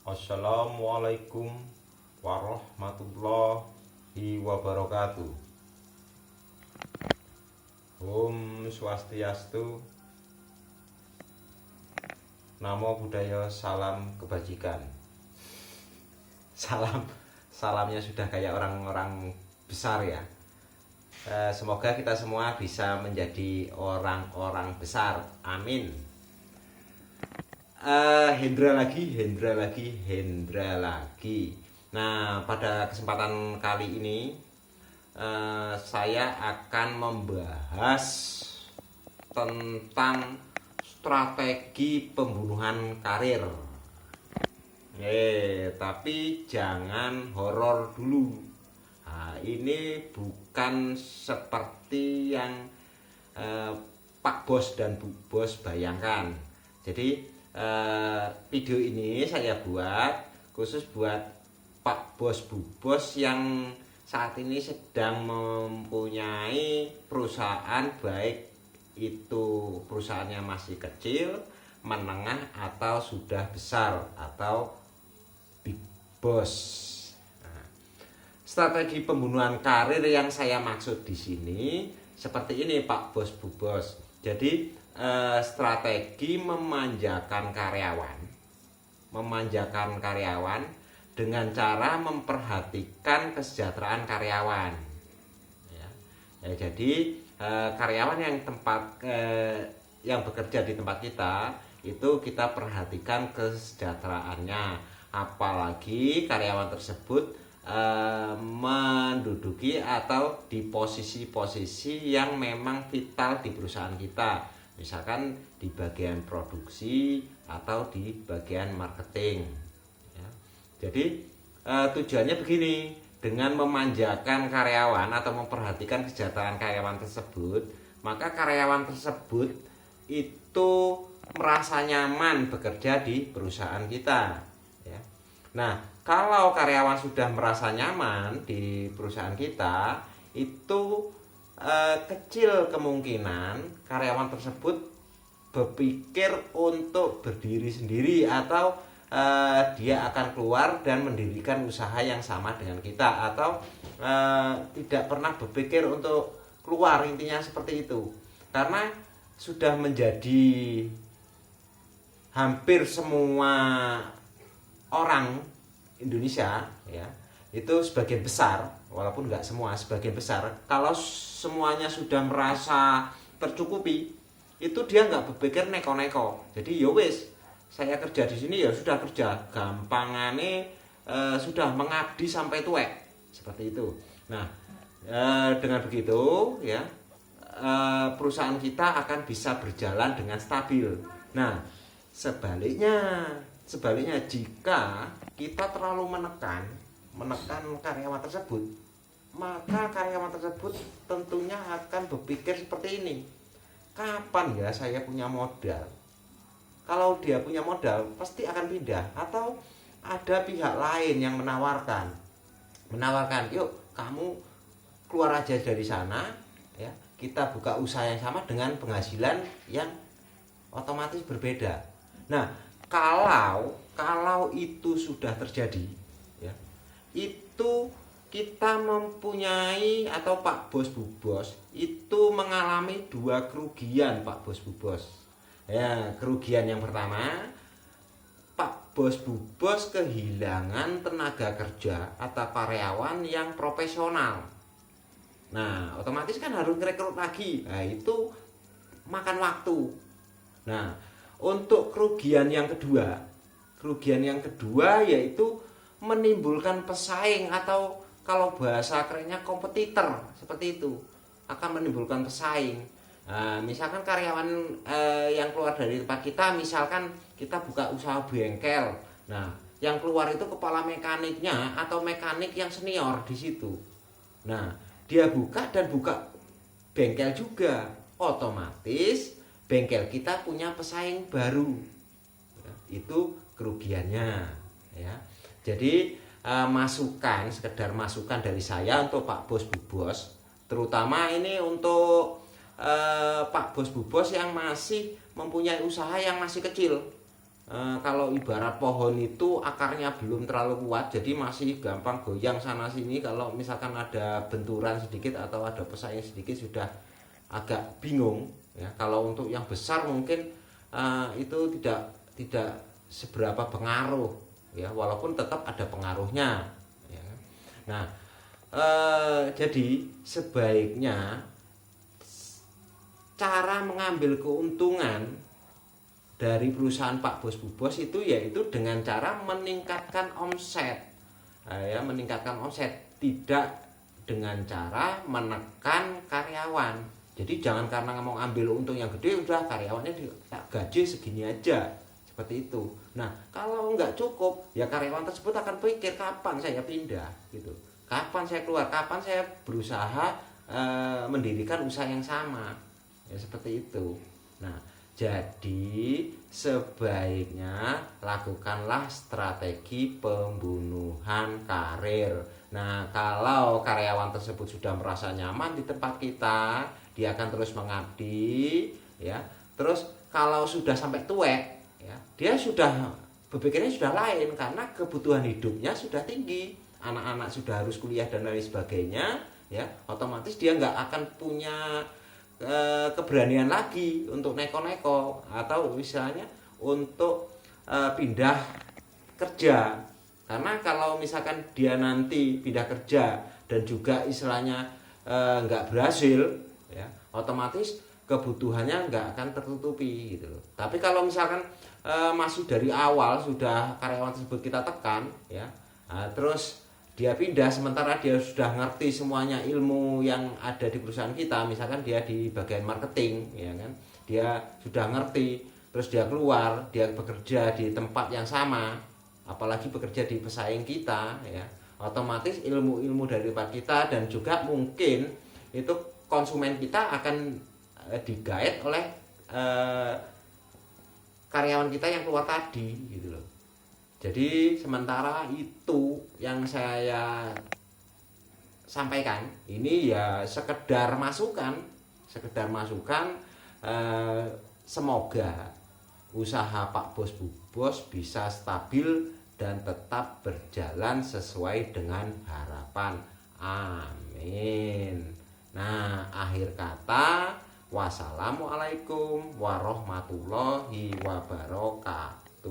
Assalamualaikum warahmatullahi wabarakatuh. Om Swastiastu, Namo Buddhaya, salam kebajikan. Salamnya sudah kayak orang-orang besar ya. Semoga kita semua bisa menjadi orang-orang besar. Amin. Hendra lagi. Nah, pada kesempatan kali ini saya akan membahas tentang strategi pembunuhan karir. Tapi jangan horor dulu. Nah, ini bukan seperti yang Pak Bos dan Bu Bos bayangkan. Jadi video ini saya buat khusus buat Pak Bos Bu Bos yang saat ini sedang mempunyai perusahaan, baik itu perusahaannya masih kecil, menengah, atau sudah besar atau big boss. Nah, strategi pembunuhan karir yang saya maksud di sini seperti ini Pak Bos Bu Bos. Jadi strategi memanjakan karyawan dengan cara memperhatikan kesejahteraan karyawan. Jadi karyawan yang bekerja di tempat kita itu kita perhatikan kesejahteraannya, apalagi karyawan tersebut menduduki atau di posisi-posisi yang memang vital di perusahaan kita. Misalkan di bagian produksi atau di bagian marketing ya. Jadi tujuannya begini, dengan memanjakan karyawan atau memperhatikan kesejahteraan karyawan tersebut, maka karyawan tersebut itu merasa nyaman bekerja di perusahaan kita ya. Nah, kalau karyawan sudah merasa nyaman di perusahaan kita, itu kecil kemungkinan karyawan tersebut berpikir untuk berdiri sendiri atau dia akan keluar dan mendirikan usaha yang sama dengan kita, atau tidak pernah berpikir untuk keluar, intinya seperti itu. Karena sudah menjadi hampir semua orang Indonesia ya, itu sebagian besar, walaupun nggak semua, sebagian besar, kalau semuanya sudah merasa tercukupi, itu dia nggak berpikir neko-neko. Jadi ya wis, saya kerja di sini ya sudah kerja, gampangane sudah mengabdi sampai tuwek, seperti itu. Nah, dengan begitu ya, perusahaan kita akan bisa berjalan dengan stabil. Nah, sebaliknya jika kita terlalu menekan karyawan tersebut, maka karyawan tersebut tentunya akan berpikir seperti ini, kapan ya saya punya modal? Kalau dia punya modal pasti akan pindah, atau ada pihak lain yang menawarkan, yuk kamu keluar aja dari sana ya, kita buka usaha yang sama dengan penghasilan yang otomatis berbeda. Nah, kalau itu sudah terjadi ya, itu kita mempunyai, atau Pak Bos Bu Bos itu mengalami dua kerugian Pak Bos Bu Bos ya. Kerugian yang pertama, Pak Bos Bu Bos kehilangan tenaga kerja atau karyawan yang profesional. Nah, otomatis kan harus rekrut lagi. Nah, itu makan waktu. Nah, untuk kerugian yang kedua yaitu menimbulkan pesaing, atau kalau bahasa kerennya kompetitor, seperti itu, akan menimbulkan pesaing. Nah, misalkan karyawan yang keluar dari tempat kita, misalkan kita buka usaha bengkel, nah yang keluar itu kepala mekaniknya atau mekanik yang senior di situ. Nah, dia buka bengkel juga, otomatis bengkel kita punya pesaing baru. Itu kerugiannya ya. Jadi sekedar masukan dari saya untuk Pak Bos Bu Bos, terutama ini untuk Pak Bos Bu Bos yang masih mempunyai usaha yang masih kecil. kalau ibarat pohon itu akarnya belum terlalu kuat, jadi masih gampang goyang sana sini. Kalau misalkan ada benturan sedikit atau ada pesaing sedikit sudah agak bingung ya. Kalau untuk yang besar mungkin itu tidak seberapa pengaruh ya, walaupun tetap ada pengaruhnya ya. Nah, jadi sebaiknya cara mengambil keuntungan dari perusahaan Pak Bos Bu Bos itu yaitu dengan cara meningkatkan omset ya, meningkatkan omset, tidak dengan cara menekan karyawan. Jadi jangan karena mau ambil untung yang gede udah karyawannya gaji segini aja, seperti itu. Nah kalau nggak cukup ya karyawan tersebut akan pikir kapan saya pindah gitu, kapan saya keluar, kapan saya berusaha mendirikan usaha yang sama ya, seperti itu. Nah jadi sebaiknya lakukanlah strategi pembunuhan karir. Nah, kalau karyawan tersebut sudah merasa nyaman di tempat kita, dia akan terus mengabdi, ya. Terus kalau sudah sampai tuwek, ya, dia sudah berpikirnya sudah lain karena kebutuhan hidupnya sudah tinggi. Anak-anak sudah harus kuliah dan lain sebagainya, ya. Otomatis dia nggak akan punya keberanian lagi untuk neko-neko atau misalnya untuk pindah kerja. Karena kalau misalkan dia nanti pindah kerja dan juga istilahnya nggak berhasil ya, otomatis kebutuhannya nggak akan tertutupi gitu loh. Tapi kalau misalkan masih dari awal sudah karyawan tersebut kita tekan ya, terus dia pindah sementara dia sudah ngerti semuanya ilmu yang ada di perusahaan kita, misalkan dia di bagian marketing ya kan, dia sudah ngerti, terus dia keluar, dia bekerja di tempat yang sama, apalagi bekerja di pesaing kita ya, otomatis ilmu-ilmu dari tempat kita dan juga mungkin itu konsumen kita akan digait oleh karyawan kita yang keluar tadi gitu loh. Jadi sementara itu yang saya sampaikan ini ya sekedar masukan, semoga usaha Pak Bos Bu Bos bisa stabil dan tetap berjalan sesuai dengan harapan. Amin. Nah, akhir kata, wassalamualaikum warahmatullahi wabarakatuh.